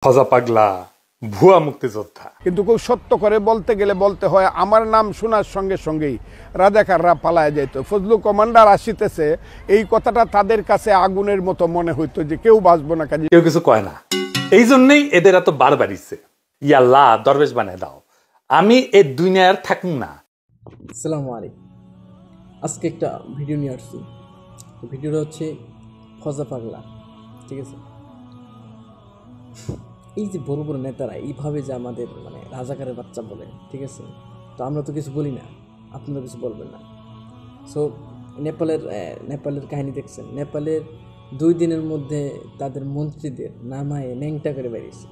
ফজা পাগলা ভুয়া মুক্তিযোদ্ধা। কিন্তু খুব সত্য করে বলতে গেলে বলতে হয়, আমার নাম শোনার সঙ্গে সঙ্গেই রাজাকাররা পালায় যেত। ফজলু কমান্ডার আসিতেছে, এই কথাটা তাদের কাছে আগুনের মতো মনে হইতো যে কেউ বাঁচবো না, কাজে কেউ কিছু কয় না। এই জন্যই এদের এত বার বাড়িছে। ইয়াল্লাহ দরবেশ বানায় দাও, আমি এই দুনিয়ার থাকুন না। আসসালামু আলাইকুম। আজকে একটা ভিডিও নিয়ে আসছি। ভিডিওটা হচ্ছে ফজা পাগলা, ঠিক আছে? এই যে বড় বড় নেতারা এইভাবে যে আমাদের রাজাকারের বাচ্চা বলে, ঠিক আছে? তো আমরা তো কিছু বলি না, আপনারা কিছু বলবেন না। সো নেপালের কাহিনী দেখছেন। নেপালের 2 দিনের মধ্যে তাদের মন্ত্রীদের নামায়ে ন্যাংটা করে বেরিয়েছে,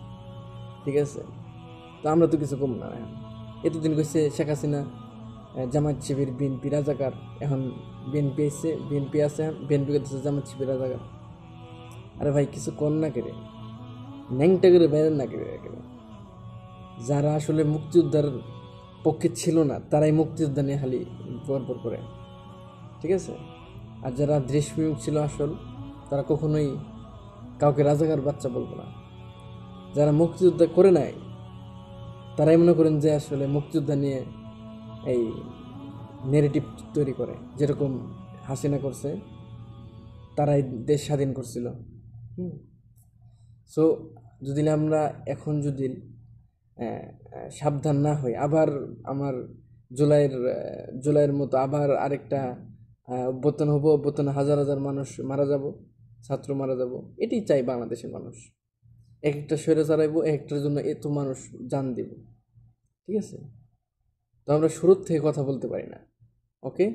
ঠিক আছে? তো আমরা তো কিছু কম না। এতদিন কইছে শেখ হাসিনা জামাত শিবির বিএনপি রাজাকার, এখন বিএনপি আছে, বিএনপি করতেছে জামাত শিবির রাজাকার। আরে ভাই কিছু কর না কেড়ে, ন্যাংটা করে বেরেন না কেড়ে। যারা আসলে মুক্তিযোদ্ধার পক্ষে ছিল না তারাই মুক্তিযোদ্ধা নিয়ে খালি গর্ব করে, ঠিক আছে? আর যারা দেশপ্রেমিক ছিল আসল, তারা কখনোই কাউকে রাজাকার বাচ্চা বলবো না। যারা মুক্তিযোদ্ধা করে নাই তারাই মনে করেন যে আসলে মুক্তিযোদ্ধা নিয়ে এই নেগেটিভ তৈরি করে, যেরকম হাসিনা করছে, তারাই দেশ স্বাধীন করছিল। সো যদি আমরা এখন যদি সাবধান না হই, আবার আমার জুলাইয়ের মতো আবার আরেকটা অভ্যুত্থান হবো, অভ্যুত্থানে হাজার হাজার মানুষ মারা যাব, ছাত্র মারা যাব। এটাই চাই বাংলাদেশের মানুষ। এক একটা সরে চালাইবো, এক একটার জন্য এত মানুষ জান দিব, ঠিক আছে? তো আমরা শুরুর থেকে কথা বলতে পারি না, ওকে?